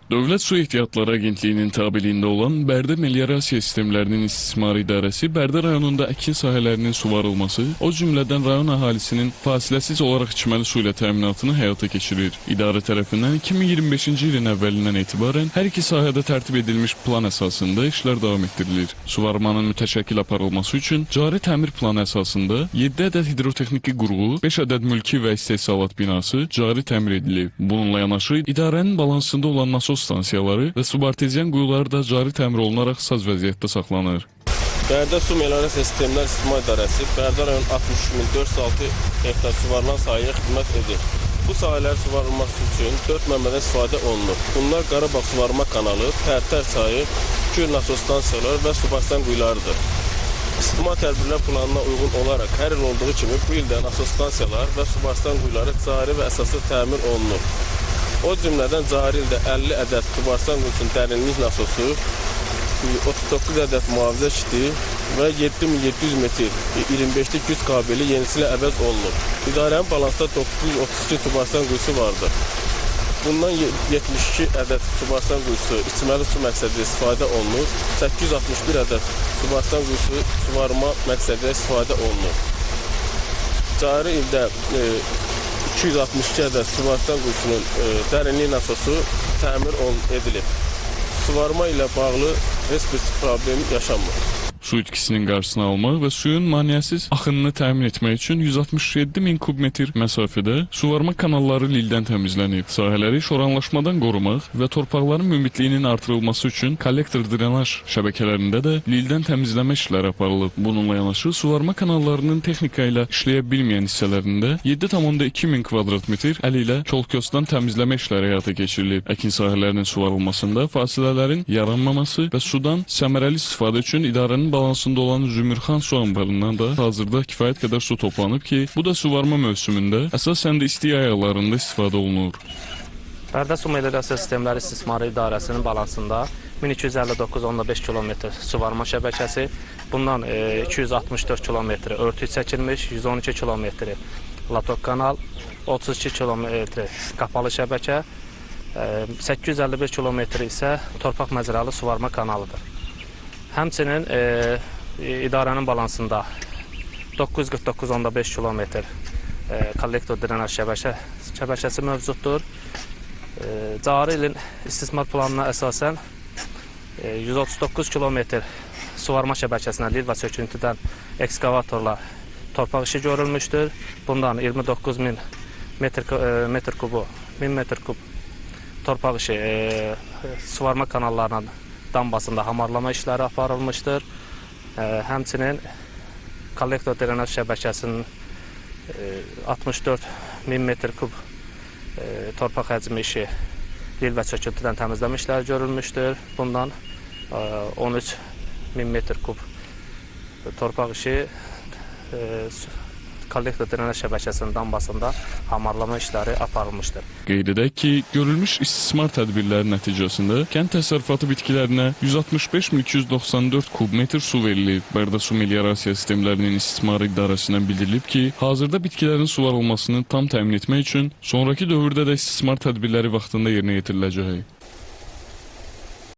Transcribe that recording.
Dövlət Su Ehtiyatları Agentliyinin tabeliyində olan Bərdə Meliorasiya Sistemlərinin İstismarı İdarəsi Bərdə rayonunda əkin sahələrinin suvarılması, o cümlədən rayon əhalisinin fasiləsiz olaraq içməli su ilə təminatını həyata keçirir. İdarə tərəfindən 2025-ci ilin əvvəlindən etibarən hər iki sahədə tərtib edilmiş plan əsasında işlər davam etdirilir. Suvarmanın mütəşəkkil aparılması üçün cari təmir planı əsasında 7 ədəd hidrotexniki qurğu, 5 ədəd mülki və istehsalat binası cari təmir edilib. Bununla yanaşı idarənin balansında olan nasos stansiyaları və subartezian quyuları da cari təmir olunaraq saz vəziyyətdə saxlanır. Bərdə Su Meliorasiya Sistemlər İstismar İdarəsi Bərdə rayon 63.406 hektar suvarılan sahəyə xidmət edir. Bu sahələr suvarılması üçün 4 mənbədən istifadə olunur. Bunlar Qarabağ Suvarma Kanalı, Tərtər çayı, Kür nasos stansiyaları və subartezian quyularıdır. İstismar tədbirlər planına uyğun olaraq hər il olduğu kimi bu ildə nasos stansiyalar və subartezian quyuları cari və əsaslı təmir olunur. O cümlədən cari ildə 50 ədəd subartezian quyusunun dərinlik nasosu, 39 ədəd mühafizə şiti və 7700 metr 25'lik güc kabeli yenisilə əvəz olunur. İdarənin balansda 932 subartezian quyusu vardır. Bundan 72 ədəd subartezian quyusu içməli su məqsədilə istifadə olunur. 861 ədəd subartezian quyusu suvarma məqsədilə istifadə olunur. Cari ildə 262 ədəd subartezian quyusunun dərinlik nasosu təmir edilib. Suvarma ilə bağlı heç bir problem yaşanmır. Su itkisinin qarşısını almaq və suyun maneəsiz axınını təmin etmək üçün 167 min kubmetr məsafədə suvarma kanalları lildən təmizlənib. Sahələri şoranlaşmadan qorumaq və torpaqların mümitliyinin artırılması üçün kollektor drenaj şəbəkələrində də lildən təmizləmə işləri aparılıb. Bununla yanaşı suvarma kanallarının texnika ilə işləyə bilməyən hissələrində 7,2 min kvadratmetr əli ilə çolkosdan təmizləmə işləri həyata keçirilib. Əkin sahələrinin suvarılmasında fasilələrin yaranmaması və sudan səmərəli istifadə üçün idarənin balansında olan Zümrxan su anbarından da hazırda kifayət qədər su toplanıb ki, bu da suvarma mövsümündə əsasən də isti yay aylarında istifadə olunur. Bərdə Su Meliorasiya Sistemləri İstismarı İdarəsinin balansında 1259,5 km suvarma şəbəkəsi, bundan 264 km örtük çəkilmiş, 112 km latok kanal, 32 km qapalı şəbəkə, 851 km isə torpaq məzrəli suvarma kanalıdır. Həmçinin idarənin balansında 949,5 km kollektor drenaj şəbəkəsi mövcuddur. Cari ilin istismar planına əsasən 139 km suvarma şəbəkəsinə lil və söküntüdən ekskavatorla torpaq işi görülmüşdür. Bundan 29 min metr kubu, 1000 metr kub torpaq işi suvarma kanallarına dambasında hamarlama işləri aparılmışdır. Həmçinin kollektor drenaj şəbəkəsinin 64 min metr kub torpaq həcmi işi lil və söküntüdən təmizləmə işləri görülmüşdür. Bundan 13 min metr kub torpaq işi kollektor drenaj şəbəkəsinin dambasında hamarlama işləri aparılmışdır. Qeyd edək ki, görülmüş istismar tədbirləri nəticəsində kənd təsərrüfatı bitkilərinə 165.294 kubmetr su verilib. Bərdə Su Meliorasiya Sistemlərinin İstismarı İdarəsindən bildirilib ki, hazırda bitkilərin suvarılmasını tam təmin etmək üçün sonraki dövrdə də istismar tədbirləri vaxtında yerinə yetiriləcək.